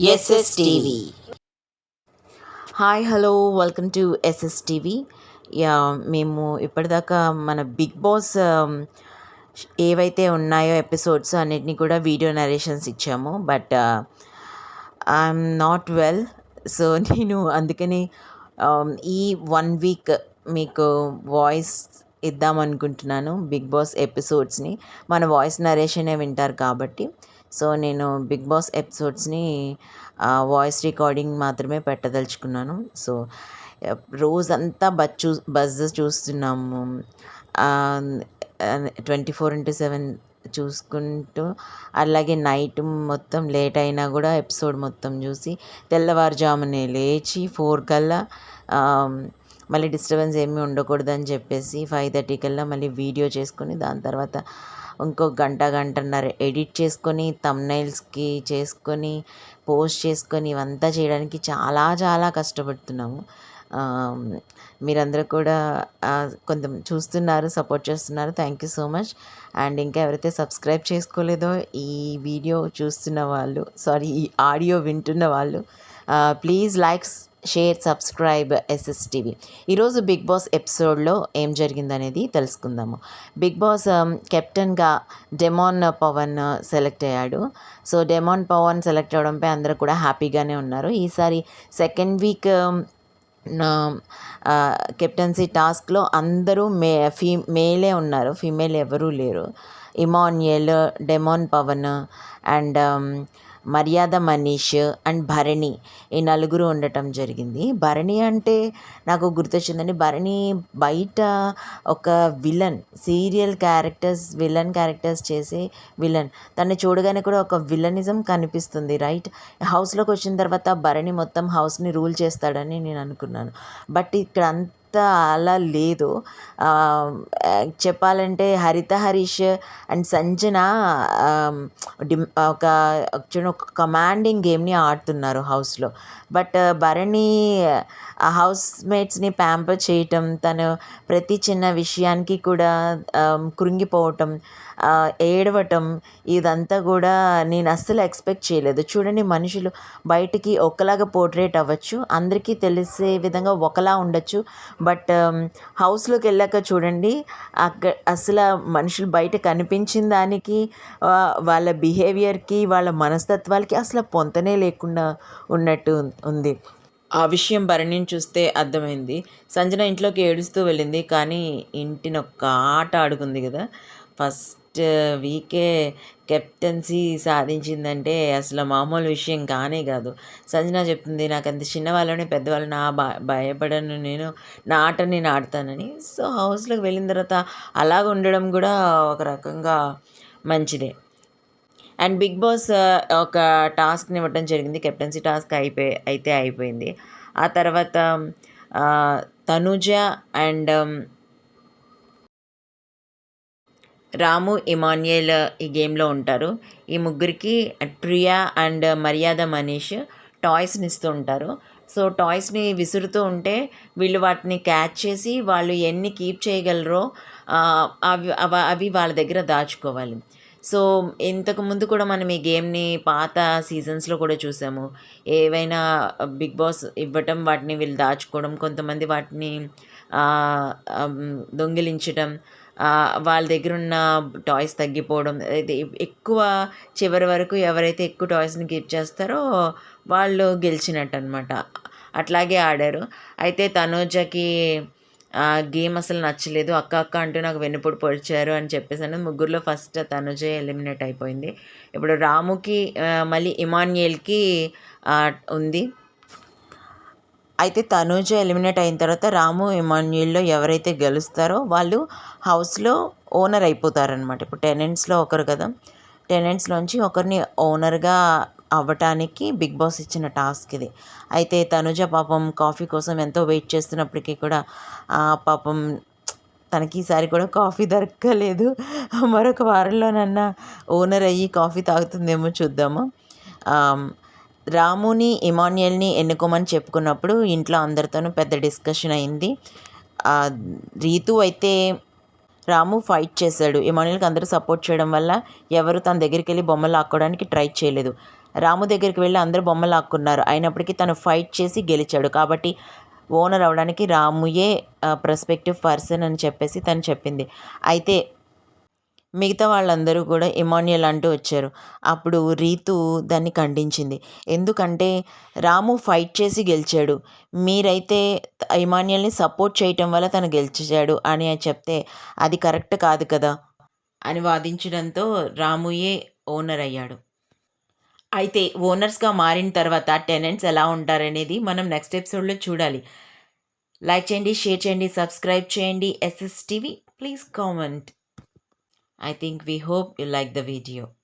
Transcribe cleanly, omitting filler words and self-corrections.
SSTV. Hi hello welcome to SSTV. మేము ఇప్పటిదాకా మన బిగ్ బాస్ ఏవైతే ఉన్నాయో ఎపిసోడ్స్ అన్నిటిని కూడా వీడియో నరేషన్స్ ఇచ్చాము. But I'm not well. So నేను అందుకని ఈ 1 వీక్ మీకు వాయిస్ ఇద్దామనుకుంటున్నాను. బిగ్ బాస్ ఎపిసోడ్స్ని మన వాయిస్ నరేషనే వింటారు కాబట్టి. సో నేను బిగ్ బాస్ ఎపిసోడ్స్ని వాయిస్ రికార్డింగ్ మాత్రమే పెట్టదలుచుకున్నాను. సో రోజంతా బజ్ చూస్తున్నాము. 24/7 చూసుకుంటూ, అలాగే నైట్ మొత్తం లేట్ అయినా కూడా ఎపిసోడ్ మొత్తం చూసి తెల్లవారుజామునే లేచి 4 కల్లా మళ్ళీ డిస్టర్బెన్స్ ఏమీ ఉండకూడదని చెప్పేసి 5:30 కల్లా మళ్ళీ వీడియో చేసుకొని, దాని తర్వాత ఇంకో గంటన్నర ఎడిట్ చేసుకొని, థంబ్నెయిల్స్కి చేసుకొని, పోస్ట్ చేసుకొని, ఇవంతా చేయడానికి చాలా చాలా కష్టపడుతున్నాము. మీరందరూ కూడా కొంచెం చూస్తున్నారు, సపోర్ట్ చేస్తున్నారు. Thank you so much. And ఇంకా ఎవరైతే సబ్స్క్రైబ్ చేసుకోలేదో ఈ వీడియో చూస్తున్న వాళ్ళు, ఈ ఆడియో వింటున్న వాళ్ళు, please likes, share, subscribe SSTV. ఈరోజు బిగ్ బాస్ ఎపిసోడ్లో ఏం జరిగిందనేది తెలుసుకుందాము. బిగ్ బాస్ కెప్టెన్గా డెమాన్ పవన్ సెలెక్ట్ అయ్యాడు. సో డెమాన్ పవన్ సెలెక్ట్ అవ్వడంపై అందరూ కూడా హ్యాపీగానే ఉన్నారు. ఈసారి సెకండ్ వీక్ కెప్టెన్సీ టాస్క్లో అందరూ మేలే ఉన్నారు, ఫీమేల్ ఎవరూ లేరు. ఇమాన్యుయల్, డెమాన్ పవన్ అండ్ మర్యాద మనీష్ అండ్ భరణి, ఈ నలుగురు ఉండటం జరిగింది. భరణి అంటే నాకు గుర్తొచ్చిందండి. భరణి బయట ఒక విలన్, విలన్ క్యారెక్టర్స్ చేసే విలన్. తను చూడగానే కూడా ఒక విలనిజం కనిపిస్తుంది, రైట్? హౌస్లోకి వచ్చిన తర్వాత భరణి మొత్తం హౌస్ని రూల్ చేస్తాడని నేను అనుకున్నాను. బట్ ఇక్కడ అలా లేదు. చెప్పాలంటే హరిత హరీష్ అండ్ సంజన ఒక కమాండింగ్ గేమ్ని ఆడుతున్నారు హౌస్లో. బట్ భరణి హౌస్ మేట్స్ని ప్యాంపర్ చేయటం, తను ప్రతి చిన్న విషయానికి కూడా కృంగిపోవటం, ఏడవటం, ఇదంతా కూడా నేను అస్సలు ఎక్స్పెక్ట్ చేయలేదు. చూడండి, మనుషులు బయటికి ఒకలాగా పోర్ట్రేట్ అవ్వచ్చు, అందరికీ తెలిసే విధంగా ఒకలా ఉండొచ్చు. బట్ హౌస్లోకి వెళ్ళాక చూడండి, అక్కడ అసలు మనుషులు బయట కనిపించిన దానికి, వాళ్ళ బిహేవియర్కి, వాళ్ళ మనస్తత్వాలకి అసలు పొంతనే లేకుండా ఉన్నట్టు ఉంది. ఆ విషయం భరణిని చూస్తే అర్థమైంది. సంజన ఇంట్లోకి ఏడుస్తూ వెళ్ళింది, కానీ ఇంటిని ఒక్క ఆట ఆడుకుంది కదా. ఫస్ట్ వీకే కెప్టెన్సీ సాధించిందంటే అసలు మామూలు విషయం కానే కాదు. సంజన చెప్తుంది, నాకు అంత చిన్నవాళ్ళని పెద్దవాళ్ళని భయపడను, నేను నా ఆట నేను ఆడతానని. సో హౌస్లోకి వెళ్ళిన తర్వాత అలాగ ఉండడం కూడా ఒక రకంగా మంచిదే. అండ్ బిగ్ బాస్ ఒక టాస్క్ని ఇవ్వడం జరిగింది. కెప్టెన్సీ టాస్క్ అయిపోయింది. ఆ తర్వాత తనుజ అండ్ రాము, ఇమాన్యుయల్ ఈ గేమ్లో ఉంటారు. ఈ ముగ్గురికి ప్రియా అండ్ మర్యాద మనీష్ టాయ్స్ని ఇస్తూ ఉంటారు. సో టాయ్స్ని విసురుతూ ఉంటే వీళ్ళు వాటిని క్యాచ్ చేసి వాళ్ళు ఎన్ని కీప్ చేయగలరో అవి వాళ్ళ దగ్గర దాచుకోవాలి. సో ఇంతకుముందు కూడా మనం ఈ గేమ్ని పాత సీజన్స్లో కూడా చూసాము. ఏవైనా బిగ్ బాస్ ఇవ్వటం, వాటిని వీళ్ళు దాచుకోవడం, కొంతమంది వాటిని దొంగిలించటం, వాళ్ళ దగ్గర ఉన్న టాయ్స్ తగ్గిపోవడం, ఎక్కువ చివరి వరకు ఎవరైతే ఎక్కువ టాయ్స్ని కీప్ చేస్తారో వాళ్ళు గెలిచినట్టు అనమాట. అట్లాగే ఆడారు. అయితే తనూజకి గేమ్ అసలు నచ్చలేదు. అక్క అంటూ నాకు వెన్నుపోటు పొడిచారు అని చెప్పేసాను. ముగ్గురులో ఫస్ట్ తనుజే ఎలిమినేట్ అయిపోయింది. ఇప్పుడు రాముకి మళ్ళీ ఇమాన్యుయల్కి ఉంది. అయితే తనూజ ఎలిమినేట్ అయిన తర్వాత రాము, ఇమాన్యుయల్లో ఎవరైతే గెలుస్తారో వాళ్ళు హౌస్లో ఓనర్ అయిపోతారనమాట. ఇప్పుడు టెనెంట్స్లో ఒకరు కదా, టెనెంట్స్లోంచి ఒకరిని ఓనర్గా అవ్వటానికి బిగ్ బాస్ ఇచ్చిన టాస్క్ ఇది. అయితే తనుజ పాపం కాఫీ కోసం ఎంతో వెయిట్ చేస్తున్నప్పటికీ కూడా పాపం తనకి ఈసారి కూడా కాఫీ దొరకలేదు. మరొక వారంలోనన్నా ఓనర్ అయ్యి కాఫీ తాగుతుందేమో చూద్దాము. రాముని, ఇమాన్యుయల్ని ఎన్నుకోమని చెప్పుకున్నప్పుడు ఇంట్లో అందరితోనూ పెద్ద డిస్కషన్ అయింది. రీతు అయితే రాము ఫైట్ చేశాడు. ఇమాన్యుయల్కి అందరూ సపోర్ట్ చేయడం వల్ల ఎవరు తన దగ్గరికి వెళ్ళి బొమ్మలు లాక్కోవడానికి ట్రై చేయలేదు. రాము దగ్గరికి వెళ్ళి అందరూ బొమ్మ లాక్కున్నారు. అయినప్పటికీ తను ఫైట్ చేసి గెలిచాడు. కాబట్టి ఓనర్ అవ్వడానికి రాముయే ప్రాస్పెక్టివ్ పర్సన్ అని చెప్పేసి తను చెప్పింది. అయితే మిగతా వాళ్ళందరూ కూడా ఇమాన్యుయల్ అంటూ వచ్చారు. అప్పుడు రీతు దాన్ని ఖండించింది. ఎందుకంటే రాము ఫైట్ చేసి గెలిచాడు. మీరైతే ఇమాన్యుయల్‌ని సపోర్ట్ చేయటం వల్ల తను గెలిచాడు అని చెప్తే అది కరెక్ట్ కాదు కదా! అని వాదించడంతో రాముయే ఓనర్ అయ్యాడు. అయితే ఓనర్స్‌గా మారిన తర్వాత టెనెంట్స్ ఎలా ఉంటారనేది మనం నెక్స్ట్ ఎపిసోడ్‌లో చూడాలి. లైక్ చేయండి, షేర్ చేయండి, సబ్స్క్రైబ్ చేయండి. SS TV please comment. I think we hope you like the video.